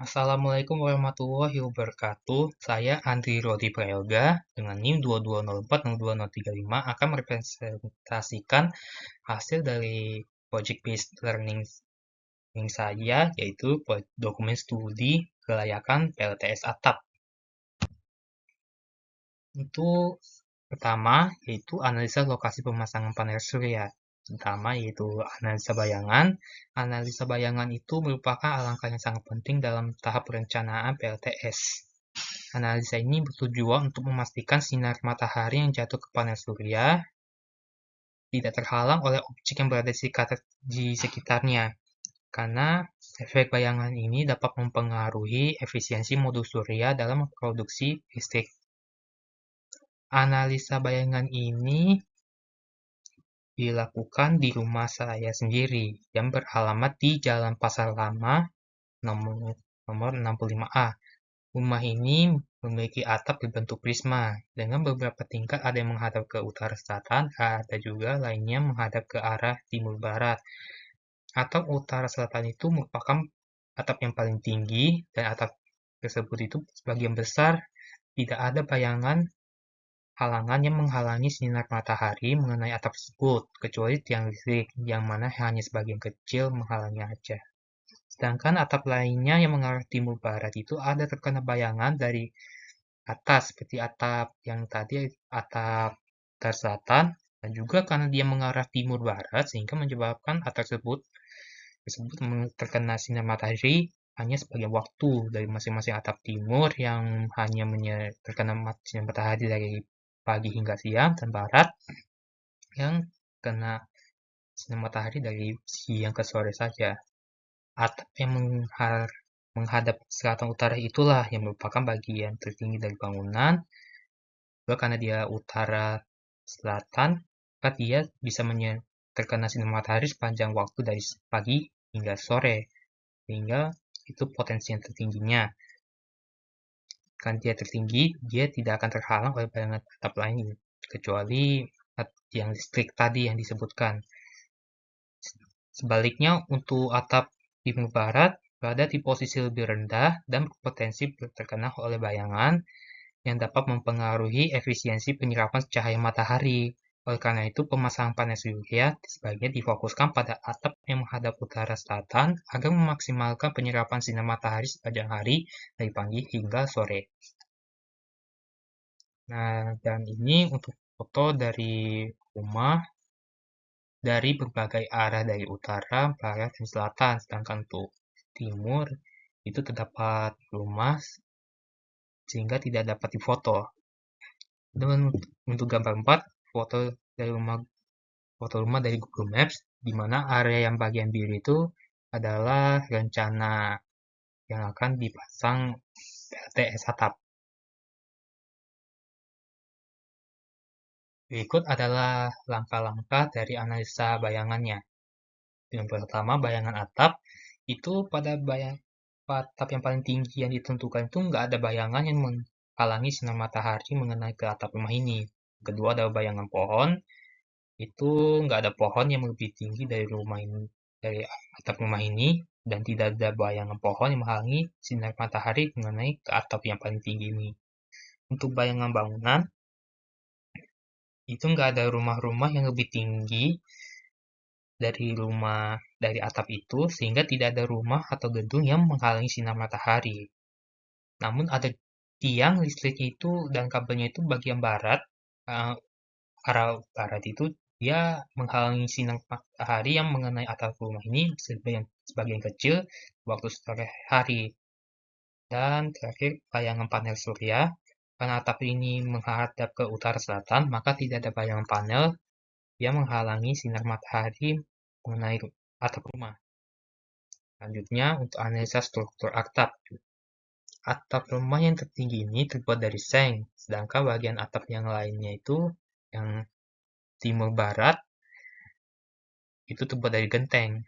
Assalamualaikum warahmatullahi wabarakatuh. Saya Andri Rodi Prayoga dengan NIM 22040235 akan merepresentasikan hasil dari project based learning saya, yaitu dokumen studi kelayakan PLTS atap. Untuk pertama, yaitu analisa lokasi pemasangan panel surya. Pertama, yaitu analisa bayangan. Analisa bayangan itu merupakan alangkah yang sangat penting dalam tahap perencanaan PLTS. Analisa ini bertujuan untuk memastikan sinar matahari yang jatuh ke panel surya tidak terhalang oleh objek yang berada di sekitarnya, karena efek bayangan ini dapat mempengaruhi efisiensi modul surya dalam memproduksi listrik. Analisa bayangan ini dilakukan di rumah saya sendiri yang beralamat di Jalan Pasar Lama nomor 65A. Rumah ini memiliki atap berbentuk prisma dengan beberapa tingkat, ada yang menghadap ke utara selatan, ada juga lainnya menghadap ke arah timur barat. Atap utara selatan itu merupakan atap yang paling tinggi dan atap tersebut itu sebagian besar tidak ada bayangan halangan yang menghalangi sinar matahari mengenai atap tersebut, kecuali tiang listrik yang mana hanya sebagian kecil menghalangi aja. Sedangkan atap lainnya yang mengarah timur barat itu ada terkena bayangan dari atas, seperti atap yang tadi, atap utara selatan, dan juga karena dia mengarah timur barat sehingga menyebabkan atap tersebut terkena sinar matahari hanya sebagian waktu dari masing-masing atap timur yang hanya terkena sinar matahari dari pagi hingga siang, dan barat yang kena sinar matahari dari siang ke sore saja. Atap yang menghadap selatan utara itulah yang merupakan bagian tertinggi dari bangunan. Karena dia utara selatan, maka dia bisa terkena sinar matahari sepanjang waktu dari pagi hingga sore, sehingga itu potensi yang tertingginya. Karena dia tertinggi, dia tidak akan terhalang oleh bayangan atap lain, kecuali yang listrik tadi yang disebutkan. Sebaliknya, untuk atap timur barat berada di posisi lebih rendah dan berpotensi terkena oleh bayangan yang dapat mempengaruhi efisiensi penyerapan cahaya matahari. Oleh karena itu, pemasangan panel surya sebaiknya difokuskan pada atap yang menghadap utara selatan agar memaksimalkan penyerapan sinar matahari sepanjang hari dari pagi hingga sore. Nah, dan ini untuk foto dari rumah dari berbagai arah, dari utara, barat, dan selatan. Sedangkan untuk timur itu terdapat rumah sehingga tidak dapat difoto. Dan untuk gambar 4, foto foto rumah dari Google Maps, di mana area yang bagian biru itu adalah rencana yang akan dipasang PLTS atap. Berikut adalah langkah-langkah dari analisa bayangannya. Yang pertama, bayangan atap itu pada atap yang paling tinggi yang ditentukan itu nggak ada bayangan yang menghalangi sinar matahari mengenai ke atap rumah ini. Kedua, ada bayangan pohon, itu nggak ada pohon yang lebih tinggi dari rumah ini, dari atap rumah ini, dan tidak ada bayangan pohon yang menghalangi sinar matahari mengenai ke atap yang paling tinggi ini. Untuk bayangan bangunan, itu nggak ada rumah-rumah yang lebih tinggi dari atap itu, sehingga tidak ada rumah atau gedung yang menghalangi sinar matahari. Namun ada tiang listriknya itu dan kabelnya itu bagian barat, arah barat itu dia menghalangi sinar matahari yang mengenai atap rumah ini sebagian kecil waktu sore hari. Dan terakhir, bayangan panel surya. Karena atap ini menghadap ke utara selatan, maka tidak ada bayangan panel yang menghalangi sinar matahari mengenai atap rumah. Selanjutnya, untuk analisa struktur atap. Atap rumah yang tertinggi ini terbuat dari seng, sedangkan bagian atap yang lainnya itu yang timur barat itu terbuat dari genteng.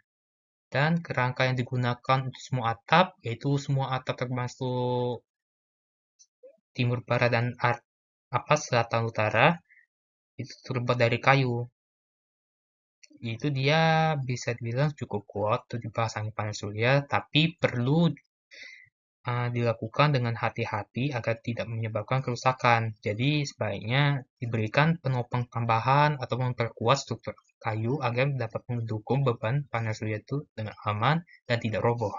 Dan kerangka yang digunakan untuk semua atap, yaitu semua atap termasuk timur barat dan selatan utara, itu terbuat dari kayu. Itu dia bisa dibilang cukup kuat untuk dipasang panel surya, tapi perlu dilakukan dengan hati-hati agar tidak menyebabkan kerusakan. Jadi sebaiknya diberikan penopang tambahan atau memperkuat struktur kayu agar dapat mendukung beban panas surya itu dengan aman dan tidak roboh.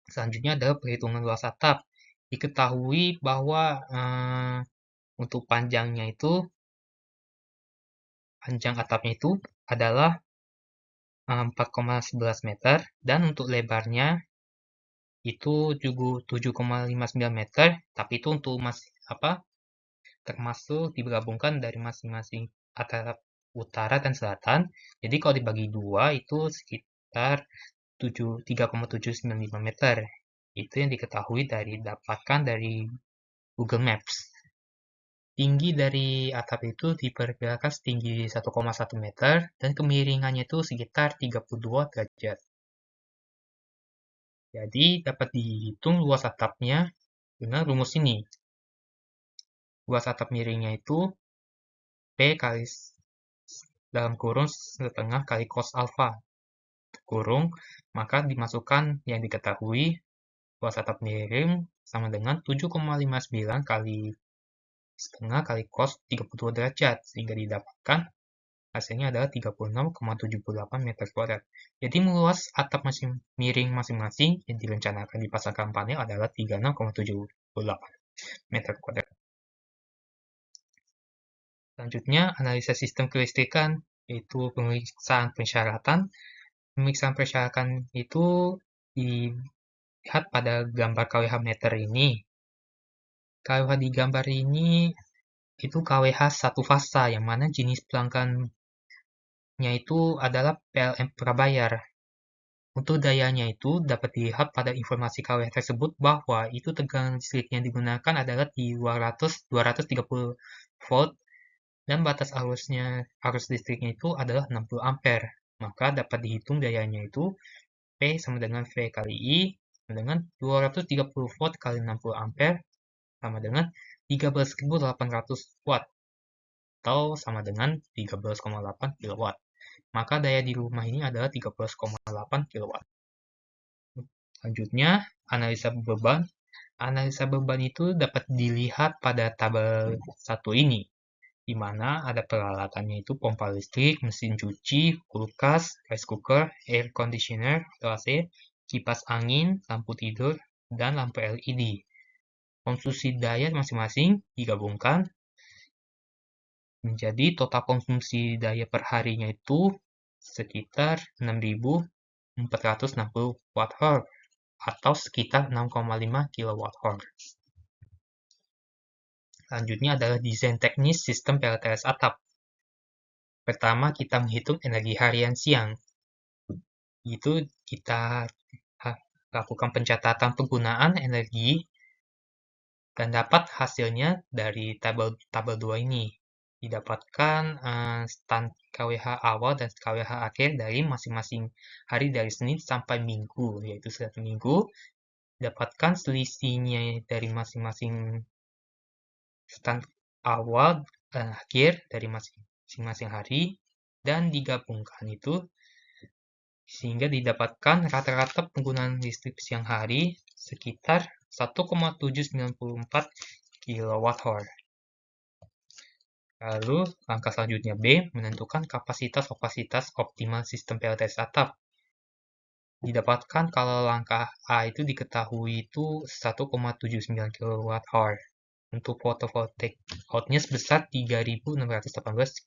Selanjutnya adalah perhitungan luas atap. Diketahui bahwa untuk panjang atapnya itu adalah 4,11 meter dan untuk lebarnya itu 7,59 meter, tapi itu untuk termasuk digabungkan dari masing-masing atap utara dan selatan. Jadi kalau dibagi dua itu sekitar 3,795 meter. Itu yang diketahui dapatkan dari Google Maps. Tinggi dari atap itu diperkirakan setinggi 1,1 meter dan kemiringannya itu sekitar 32 derajat. Jadi dapat dihitung luas atapnya dengan rumus ini. Luas atap miringnya itu P kali dalam kurung setengah kali cos alfa kurung, maka dimasukkan yang diketahui luas atap miring sama dengan 7,59 kali setengah kali cos 32 derajat, sehingga didapatkan hasilnya adalah 36,78 meter kuadrat. Jadi meluas atap miring masing-masing yang direncanakan dipasangkan panel adalah 36,78 meter kuadrat. Selanjutnya, analisa sistem kelistrikan, yaitu pemeriksaan persyaratan. Pemeriksaan persyaratan itu dilihat pada gambar KWH meter ini. KWH di gambar ini itu KWH satu fasa, yang mana jenis pelanggannya itu adalah PLN Prabayar. Untuk dayanya itu dapat dilihat pada informasi KWH tersebut bahwa itu tegangan listrik yang digunakan adalah di 230 volt dan batas arus listriknya itu adalah 60 ampere. Maka dapat dihitung dayanya itu P sama dengan V kali I sama dengan 230 volt kali 60 ampere sama dengan 13.800 watt atau sama dengan 13,8 kW. Maka daya di rumah ini adalah 13,8 kW. Selanjutnya, analisa beban. Analisa beban itu dapat dilihat pada tabel 1 ini, di mana ada peralatannya itu pompa listrik, mesin cuci, kulkas, rice cooker, air conditioner atau AC, kipas angin, lampu tidur, dan lampu LED. Konsumsi daya masing-masing digabungkan menjadi total konsumsi daya per harinya itu sekitar 6.460 Wh atau sekitar 6,5 kWh. Selanjutnya adalah desain teknis sistem PLTS atap. Pertama, kita menghitung energi harian siang. Itu kita lakukan pencatatan penggunaan energi dan dapat hasilnya dari tabel 2 ini. Didapatkan KWH awal dan KWH akhir dari masing-masing hari dari Senin sampai Minggu, yaitu setiap minggu. Dapatkan selisihnya dari masing-masing stand awal dan akhir dari masing-masing hari dan digabungkan itu sehingga didapatkan rata-rata penggunaan listrik siang hari sekitar 1,794 kWh. Lalu langkah selanjutnya B, menentukan kapasitas optimal sistem PLTS atap. Didapatkan kalau langkah A itu diketahui itu 1,79 kWh. Untuk photovoltaic outnya sebesar 3.618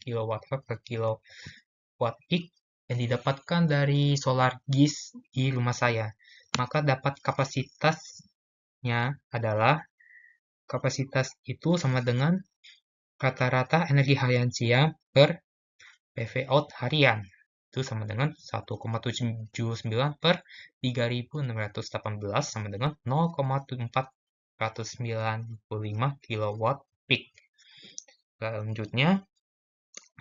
kWh per kilowatt peak yang didapatkan dari solar GIS di rumah saya. Maka dapat kapasitasnya adalah kapasitas itu sama dengan rata-rata energi harian siang per PV out harian. Itu sama dengan 1,79 per 3.618 sama dengan 0,495 kW peak. Selanjutnya,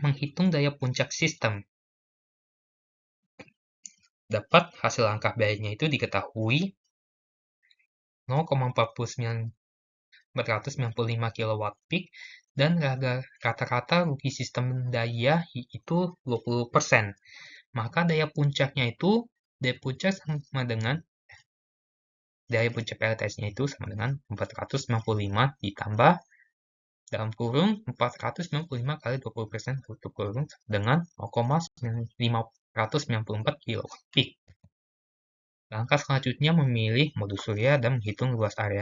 menghitung daya puncak sistem. Dapat hasil angka baiknya itu diketahui 0,495 kW peak dan rata-rata rugi sistem daya itu 20%. Maka daya puncak sama dengan daya puncak PLTS-nya itu sama dengan 495 ditambah dalam kurung 495 kali 20% tutup kurung dengan 0,594 kW peak. Langkah selanjutnya memilih modul surya dan menghitung luas area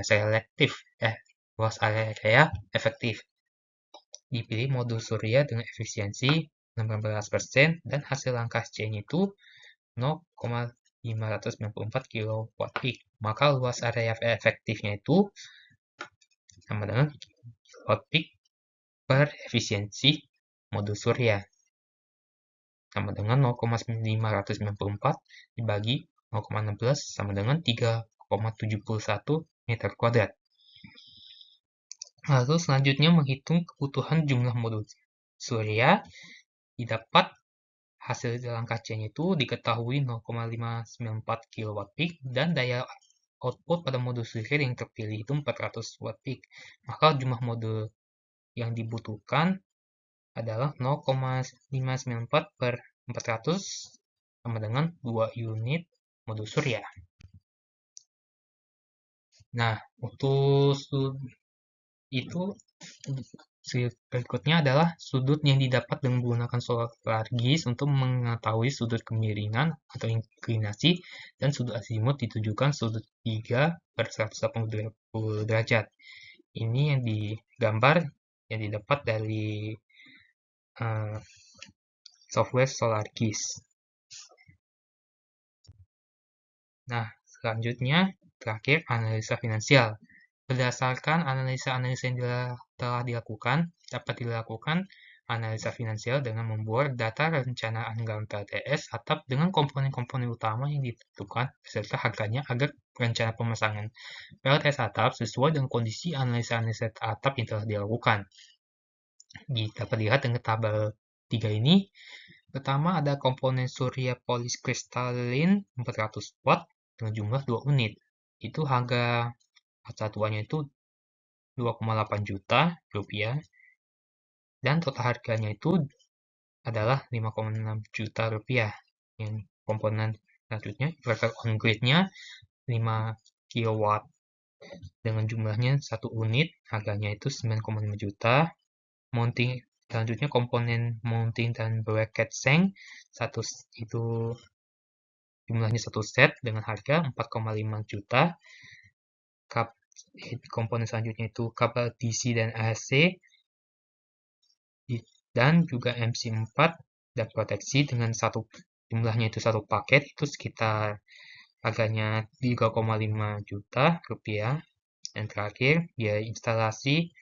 efektif. Dipilih modul surya dengan efisiensi 16% dan hasil langkah C-nya itu 0,594 kW peak. Maka luas area efektifnya itu sama dengan kW peak per efisiensi modul surya. Sama dengan 0,594 dibagi 0,16 sama dengan 3,71 meter kuadrat. Lalu selanjutnya menghitung kebutuhan jumlah modul surya. Didapat hasil langkah C-nya itu diketahui 0,594 kW peak dan daya output pada modul surya yang terpilih itu 400 watt peak. Maka jumlah modul yang dibutuhkan adalah 0,594 per 400 sama dengan 2 unit modul surya. Nah, untuk itu berikutnya adalah sudut yang didapat dengan menggunakan solargis untuk mengetahui sudut kemiringan atau inklinasi dan sudut azimut ditujukan sudut 3 per 180 derajat. Ini yang digambar yang didapat dari software SolarGIS. Nah, selanjutnya terakhir analisa finansial. Berdasarkan analisa-analisa yang telah dilakukan, dapat dilakukan analisa finansial dengan membuat data rencana anggaran PLTS atap dengan komponen-komponen utama yang ditentukan beserta harganya agar rencana pemasangan PLTS atap sesuai dengan kondisi analisa-analisa atap yang telah dilakukan. Dapat dilihat dengan tabel 3 ini. Pertama ada komponen surya poliskristalin 400 watt dengan jumlah 2 unit. Itu harga satuannya itu 2,8 juta rupiah dan total harganya itu adalah 5,6 juta rupiah. Yang komponen selanjutnya inverter on grid-nya 5 kW dengan jumlahnya 1 unit, harganya itu 9,5 juta. Mounting selanjutnya komponen mounting dan bracket seng itu jumlahnya 1 set dengan harga 4,5 juta. Komponen selanjutnya itu kabel DC dan AC dan juga MC4 dan proteksi dengan jumlahnya itu satu paket itu sekitar harganya 3,5 juta rupiah. Dan terakhir biaya instalasi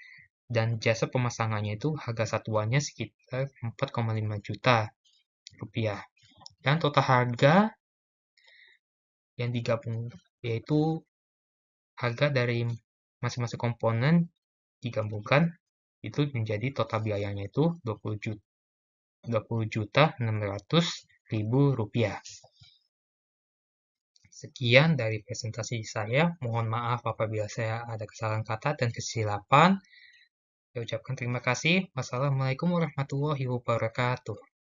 dan jasa pemasangannya itu harga satuannya sekitar 4,5 juta rupiah. Dan total harga yang digabung yaitu harga dari masing-masing komponen digabungkan itu menjadi total biayanya itu 20.600.000 rupiah. Sekian dari presentasi saya. Mohon maaf apabila saya ada kesalahan kata dan kesilapan. Saya ucapkan terima kasih. Wassalamualaikum warahmatullahi wabarakatuh.